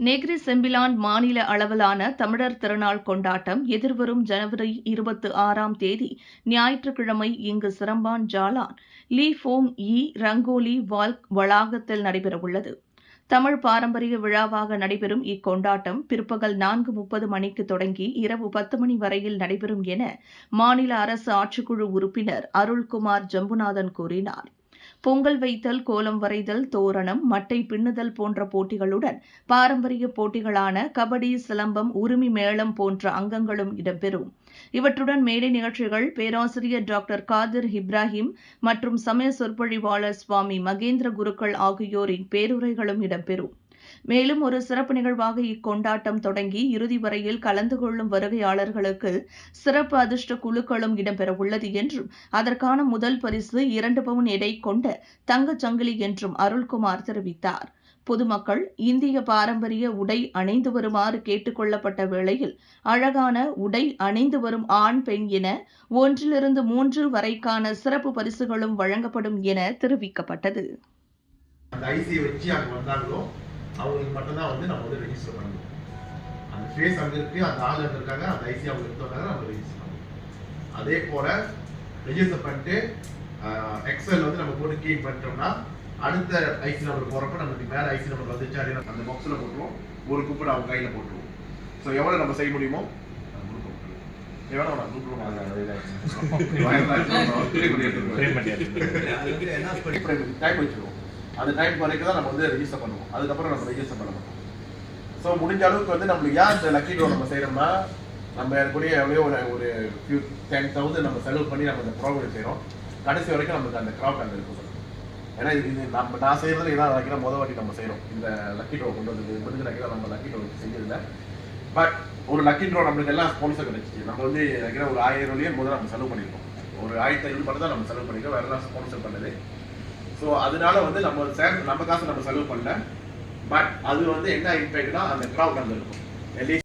Negeri Sembilan மாநில அளவிலான தமிழர் திருநாள் கொண்டாட்டம் எதிர்வரும் ஜனவரி 26ஆம் தேதி ஞாயிற்றுக்கிழமை இங்கு சிரம்பான் ஜாலான் லீ ஃபோங் யி ரங்கோலி வால்க் வளாகத்தில் நடைபெறவுள்ளது. தமிழ் பாரம்பரிய விழாவாக நடைபெறும் இக்கொண்டாட்டம் பிற்பகல் 4:30 மணிக்கு தொடங்கி இரவு 10 மணி வரையில் நடைபெறும் என மாநில அரசு ஆட்சிக்குழு உறுப்பினர் அருள்குமார் ஜம்புநாதன் கூறினார். பொங்கல் வைத்தல், கோலம் வரைதல், தோரணம், மட்டை பின்னுதல் போன்ற போட்டிகளுடன் பாரம்பரிய போட்டிகளான கபடி, சிலம்பம், உருமி மேளம் போன்ற அங்கங்களும் இடம்பெறும். இவற்றுடன் மேடை நிகழ்ச்சிகள் பேராசிரியர் டாக்டர் காதிர் இப்ராஹிம் மற்றும் சமய சொற்பொழிவாளர் சுவாமி மகேந்திர குருக்கள் ஆகியோரின் பேருரைகளும் இடம்பெறும். மேலும் ஒரு சிறப்பு நிகழ்வாக இக்கொண்டாட்டம் தொடங்கி இறுதி வரையில் கலந்து கொள்ளும் வருகையாளர்களுக்கு சிறப்பு அதிர்ஷ்ட குழுக்களும் இடம்பெறவுள்ளது என்றும் அதற்கான முதல் பரிசு 2 பவுன் எடை கொண்ட தங்கச் சங்கிலி என்றும் அருள்குமார் தெரிவித்தார். பொதுமக்கள் இந்திய பாரம்பரிய உடை அணிந்து வருமாறு கேட்டுக் கொள்ளப்பட்ட வேளையில் அழகான உடை அணிந்து வரும் ஆண், பெண் என 1 முதல் 3 வரைக்கான சிறப்பு பரிசுகளும் வழங்கப்படும் என தெரிவிக்கப்பட்டது. அவங்களுக்கு மட்டும்தான் வந்து நம்ம வந்து ரெஜிஸ்டர் பண்ணணும். அந்த ஃபேஸ் அங்கே இருக்கு, அந்த ஆள் அங்கே இருக்காங்க, அந்த ஐசி அவங்க எடுத்தோம்னா நம்ம ரெஜிஸ்டர் பண்ணணும். அதே போல ரெஜிஸ்டர் பண்ணிட்டு எக்ஸல் வந்து நம்ம போட்டு கீ பண்ணிட்டோம்னா அடுத்த ஐசி நம்பர் போறப்ப நமக்கு மேலே ஐசி நம்பர் வந்துச்சு அந்த பாக்ஸில் போட்டுருவோம். ஒரு கூப்பன் அவங்க கையில் போட்டுருவோம். ஸோ எவ்வளோ நம்ம செய்ய முடியுமோ எவ்வளோ டைம் வச்சுருவோம். அந்த டைம் வரைக்கும் தான் நம்ம வந்து ரெஜிஸ்டர் பண்ணுவோம். அதுக்கப்புறம் நம்ம ரெஜிஸ்டர் பண்ண மாட்டோம். ஸோ முடிஞ்ச அளவுக்கு வந்து நம்மளுக்கு ஏன் இந்த லக்கி ட்ரா நம்ம செய்யறோம்னா, நம்ம கூட எவ்வளோ ஒரு 10,000 நம்ம செலவு பண்ணி நம்ம இந்த ப்ரோக்ராம் செய்கிறோம். கடைசி வரைக்கும் நமக்கு அந்த கிராஃப்ட் அங்கே இருக்கும். ஏன்னா இது நான் செய்யறதுல இதான் நினைக்கிறேன், முதல் வாட்டி நம்ம செய்கிறோம் இந்த லக்கி ட்ரா கொண்டு வந்து முடிஞ்ச நம்ம லக்கி ட்ரா செஞ்சதில்லை. பட் ஒரு லக்கி ட்ரா நம்மளுக்கு எல்லாம் ஸ்பான்சர் கிடைச்சிச்சு. நம்ம வந்து நினைக்கிறேன் ஒரு 1000 ரூபாயே முதல்ல நம்ம செலவு பண்ணியிருக்கோம். ஒரு 1500 மட்டும் தான் நம்ம செலவு பண்ணியிருக்கோம், வேற எல்லாம் ஸ்பான்சர் பண்ணது. ஸோ அதனால வந்து நம்ம காசு நம்ம செலவு பண்ணல. பட் அது வந்து என்ன இம்பேக்ட்னா அந்த கிரவுட் அங்கே இருக்கும்.